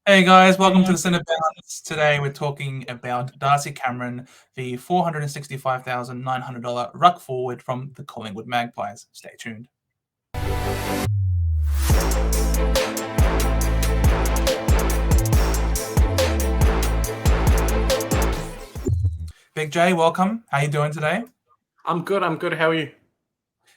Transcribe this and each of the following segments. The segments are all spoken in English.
Hey guys, welcome to the Centre Bounce. Today we're talking about Darcy Cameron, the $465,900 ruck forward from the Collingwood Magpies. Stay tuned. Big J, welcome. How you doing today? I'm good. How are you?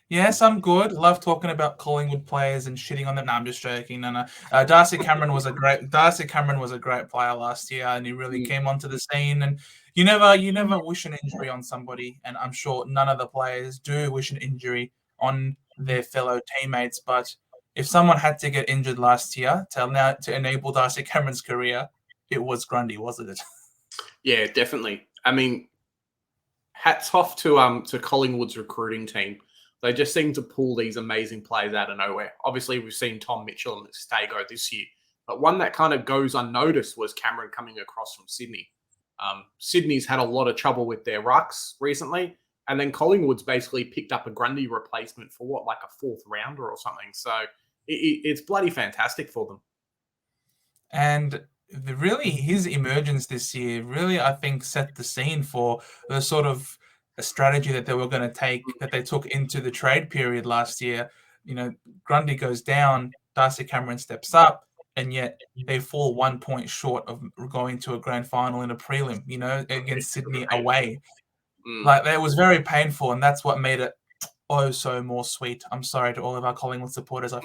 Yes, I'm good. Love talking about Collingwood players and shitting on them. No, I'm just joking. No. Darcy Cameron was a great player last year, and he really Mm. came onto the scene. And you never wish an injury on somebody, and I'm sure none of the players do wish an injury on their fellow teammates. But if someone had to get injured last year to enable Darcy Cameron's career, it was Grundy, wasn't it? Yeah, definitely. I mean, hats off to Collingwood's recruiting team. They just seem to pull these amazing players out of nowhere. Obviously, we've seen Tom Mitchell and Stego this year, but one that kind of goes unnoticed was Cameron coming across from Sydney. Sydney's had a lot of trouble with their rucks recently, and then Collingwood's basically picked up a Grundy replacement for like a fourth rounder or something. So it's bloody fantastic for them. And his emergence this year really, I think, set the scene for the sort of a strategy that they were going to take, that they took into the trade period last year. Grundy goes down, Darcy Cameron steps up, and yet they fall 1 point short of going to a grand final in a prelim, against Sydney away. Mm. Like, it was very painful, and that's what made it oh so more sweet. I'm sorry to all of our Collingwood supporters. I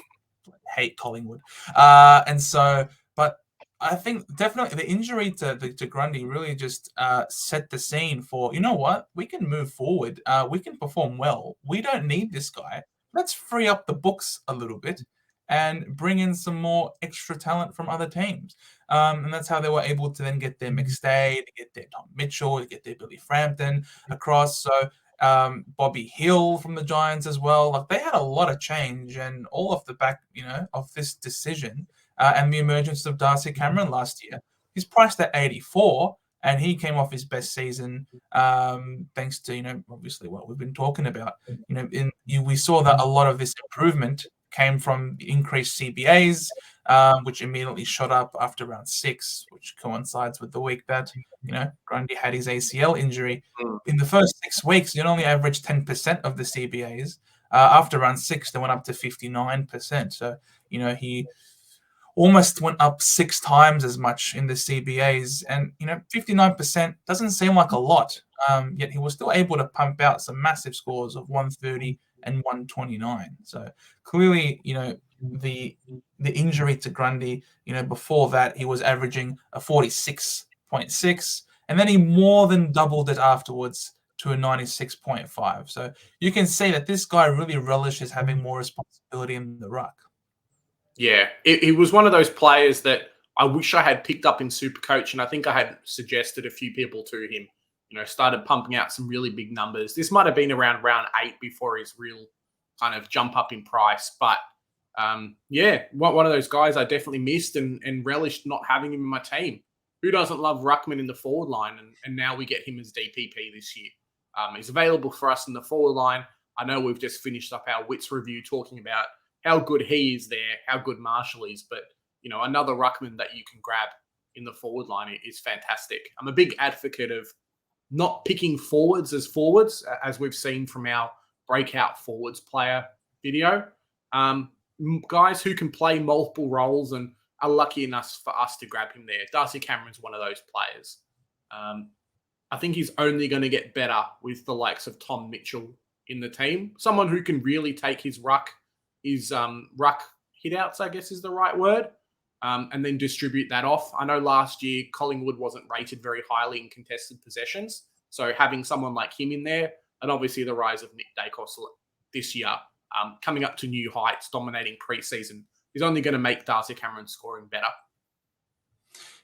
hate Collingwood. But I think definitely the injury to Grundy really just set the scene for, you know what, we can move forward. We can perform well. We don't need this guy. Let's free up the books a little bit and bring in some more extra talent from other teams. And that's how they were able to then get their McStay, to get their Tom Mitchell, to get their Billy Frampton across. So Bobby Hill from the Giants as well. Like, they had a lot of change, and all off the back, of this decision and the emergence of Darcy Cameron last year. He's priced at 84, and he came off his best season, thanks to obviously what we've been talking about. We saw that a lot of this improvement came from increased CBAs, which immediately shot up after round 6, which coincides with the week that Grundy had his ACL injury. Mm. In the first 6 weeks, you only averaged 10% of the CBAs. After round 6, they went up to 59%. So, he almost went up 6 times as much in the CBAs. And, 59% doesn't seem like a lot, yet he was still able to pump out some massive scores of 130 and 129. So clearly, the injury to Grundy, before that, he was averaging a 46.6, and then he more than doubled it afterwards to a 96.5. So you can see that this guy really relishes having more responsibility in the ruck. Yeah, it was one of those players that I wish I had picked up in Supercoach, and I think I had suggested a few people to him. Started pumping out some really big numbers. This might have been around round 8 before his real kind of jump up in price. But yeah, one of those guys I definitely missed and relished not having him in my team. Who doesn't love Ruckman in the forward line? And now we get him as DPP this year. He's available for us in the forward line. I know we've just finished up our Wits review talking about how good he is there, how good Marshall is. But, another Ruckman that you can grab in the forward line is fantastic. I'm a big advocate of not picking forwards, as we've seen from our breakout forwards player video. Guys who can play multiple roles and are lucky enough for us to grab him there. Darcy Cameron's one of those players. I think he's only going to get better with the likes of Tom Mitchell in the team. Someone who can really take his ruck hitouts, I guess is the right word, and then distribute that off. I know last year Collingwood wasn't rated very highly in contested possessions, so having someone like him in there, and obviously the rise of Nick Dacos this year, coming up to new heights, dominating preseason, is only going to make Darcy Cameron scoring better.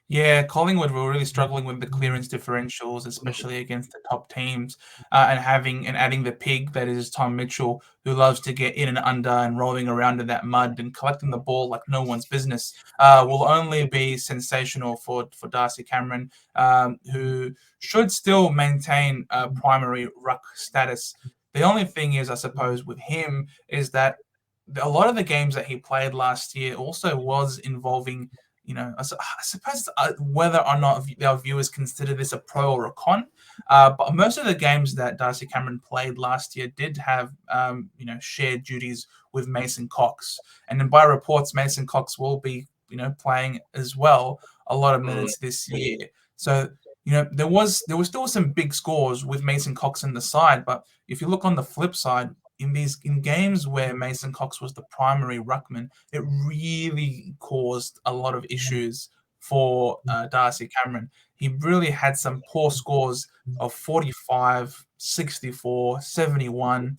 Yeah, Collingwood were really struggling with the clearance differentials, especially against the top teams, and adding the pig that is Tom Mitchell, who loves to get in and under and rolling around in that mud and collecting the ball like no one's business, will only be sensational for Darcy Cameron, who should still maintain primary ruck status. The only thing is, I suppose, with him is that a lot of the games that he played last year also was involving I suppose whether or not our viewers consider this a pro or a con, but most of the games that Darcy Cameron played last year did have, shared duties with Mason Cox. And then by reports, Mason Cox will be, playing as well a lot of minutes this year. So, there was still some big scores with Mason Cox in the side, but if you look on the flip side, in games where Mason Cox was the primary ruckman, it really caused a lot of issues for Darcy Cameron. He really had some poor scores of 45, 64, 71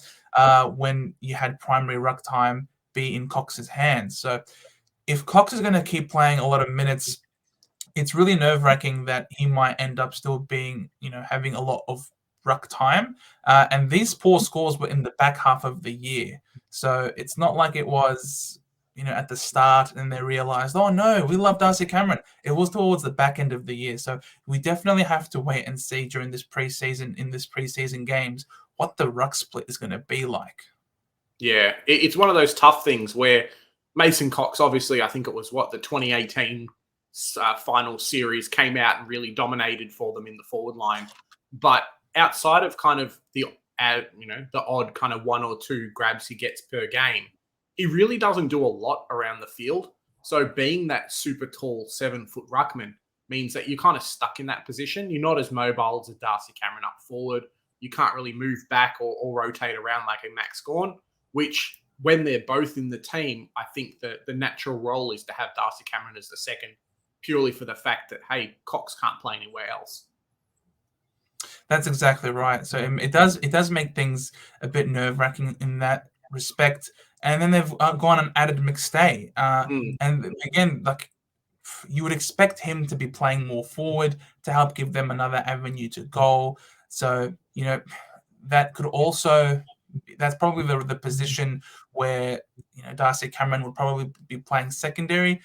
when you had primary ruck time be in Cox's hands. So if Cox is going to keep playing a lot of minutes, it's really nerve-wracking that he might end up still being, having a lot of ruck time. And these poor scores were in the back half of the year. So it's not like it was, at the start and they realized, oh no, we love Darcy Cameron. It was towards the back end of the year. So we definitely have to wait and see during this preseason games, what the ruck split is going to be like. Yeah, it's one of those tough things where Mason Cox, obviously, I think it was the 2018 final series came out and really dominated for them in the forward line. But outside of kind of the odd kind of one or two grabs he gets per game, he really doesn't do a lot around the field. So being that super tall 7-foot ruckman means that you're kind of stuck in that position. You're not as mobile as a Darcy Cameron up forward. You can't really move back or rotate around like a Max Gawn, which when they're both in the team, I think that the natural role is to have Darcy Cameron as the second, purely for the fact that, hey, Cox can't play anywhere else. That's exactly right. So it does make things a bit nerve-wracking in that respect. And then they've gone and added McStay. And again, like, you would expect him to be playing more forward to help give them another avenue to goal. So, that could also, that's probably the position where, Darcy Cameron would probably be playing secondary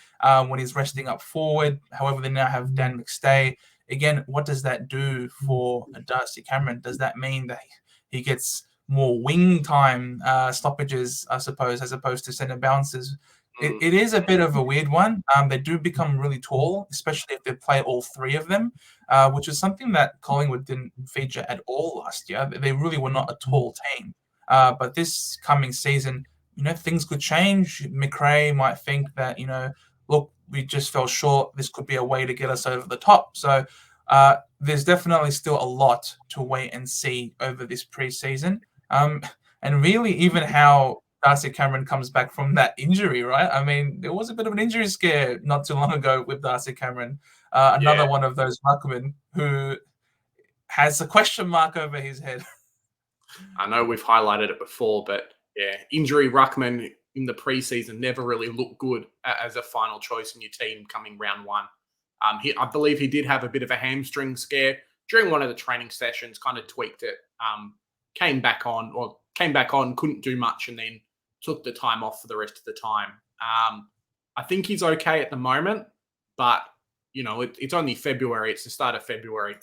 when he's resting up forward. However, they now have Dan McStay. Again, what does that do for Darcy Cameron? Does that mean that he gets more wing time stoppages, I suppose, as opposed to center bounces? It is a bit of a weird one. They do become really tall, especially if they play all three of them, which is something that Collingwood didn't feature at all last year. They really were not a tall team. But this coming season, things could change. McRae might think that, look, we just fell short. This could be a way to get us over the top. So there's definitely still a lot to wait and see over this preseason. And really, even how Darcy Cameron comes back from that injury, right? I mean, there was a bit of an injury scare not too long ago with Darcy Cameron. Another one of those ruckmen who has a question mark over his head. I know we've highlighted it before, but injury ruckman in the preseason never really looked good as a final choice in your team coming round one. I believe he did have a bit of a hamstring scare during one of the training sessions, kind of tweaked it, came back on, couldn't do much, and then took the time off for the rest of the time. I think he's okay at the moment, but, it's only February. It's the start of February,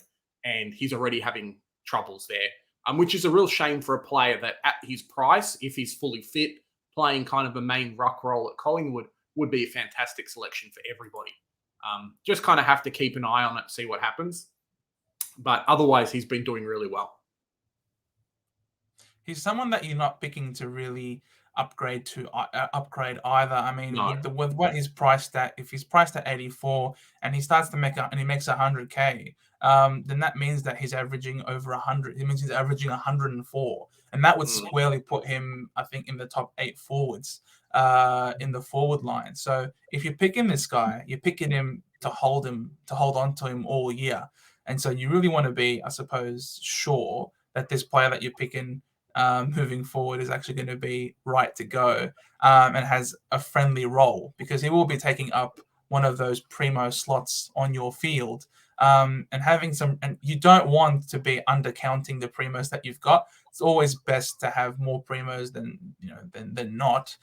and he's already having troubles there, which is a real shame for a player that at his price, if he's fully fit, playing kind of a main ruck role at Collingwood would be a fantastic selection for everybody. Just kind of have to keep an eye on it, see what happens. But otherwise, he's been doing really well. He's someone that you're not picking to really upgrade either. I mean, with what he's priced at, if he's priced at 84 and he starts to makes 100K, then that means that he's averaging over 100. It means he's averaging 104, and that would squarely put him, I think, in the top 8 forwards in the forward line. So if you're picking this guy, you're picking him to hold on to him all year, and so you really want to be, I suppose, sure that this player that you're picking moving forward is actually going to be right to go and has a friendly role, because he will be taking up one of those primo slots on your field, and having some. And you don't want to be undercounting the primos that you've got. It's always best to have more primos than not,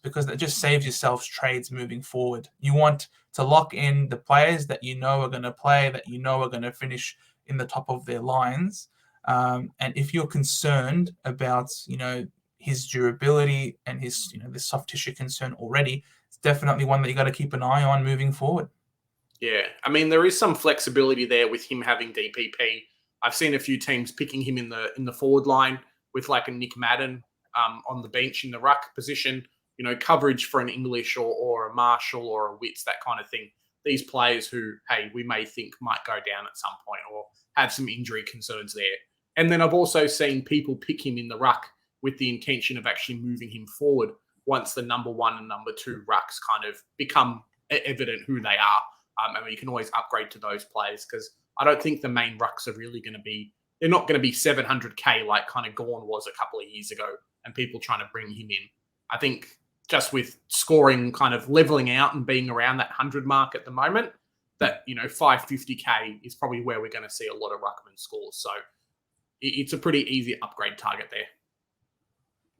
because it just saves yourself trades moving forward. You want to lock in the players that are going to play, that are going to finish in the top of their lines. And if you're concerned about, his durability and his, the soft tissue concern already, it's definitely one that you got to keep an eye on moving forward. Yeah, I mean, there is some flexibility there with him having DPP. I've seen a few teams picking him in the forward line with like a Nick Madden on the bench in the ruck position. You know, coverage for an English or a Marshall or a Witts, that kind of thing. These players who, hey, we may think might go down at some point or have some injury concerns there. And then I've also seen people pick him in the ruck with the intention of actually moving him forward once the number 1 and number 2 rucks kind of become evident who they are. And you can always upgrade to those players, because I don't think the main rucks are really going to be, they're not going to be 700K like kind of Gawn was a couple of years ago and people trying to bring him in. I think just with scoring kind of leveling out and being around that 100 mark at the moment, that, you know, 550K is probably where we're going to see a lot of ruckman scores. So it's a pretty easy upgrade target there.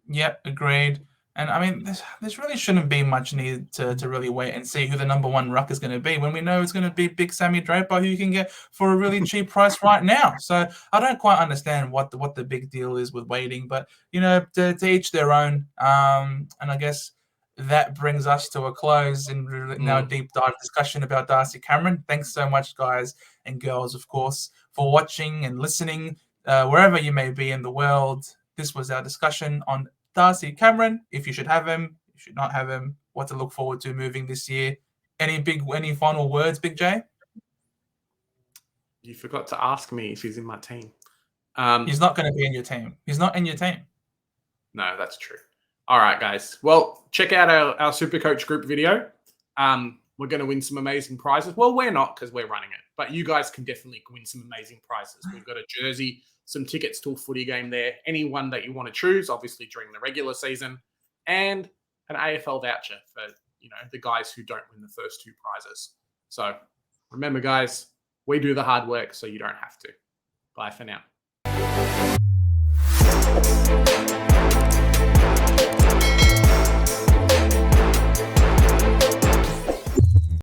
Yep, agreed. And I mean, this really shouldn't be much need to really wait and see who the number 1 ruck is going to be when we know it's going to be Big Sammy Draper, who you can get for a really cheap price right now. So I don't quite understand what the big deal is with waiting, but you know, to each their own. And I guess that brings us to a close in our deep dive discussion about Darcy Cameron. Thanks so much, guys and girls, of course, for watching and listening wherever you may be in the world. This was our discussion on Darcy Cameron, if you should have him, you should not have him, what to look forward to moving this year. Any final words, Big J? You forgot to ask me if he's in my team. He's not going to be in your team. He's not in your team. No, that's true. All right, guys. Well, check out our Supercoach group video. We're going to win some amazing prizes. Well, we're not, because we're running it, but you guys can definitely win some amazing prizes. We've got a jersey, some tickets to a footy game there, any one that you want to choose, obviously during the regular season, and an AFL voucher for, you know, the guys who don't win the first 2 prizes. So remember, guys, we do the hard work so you don't have to. Bye for now.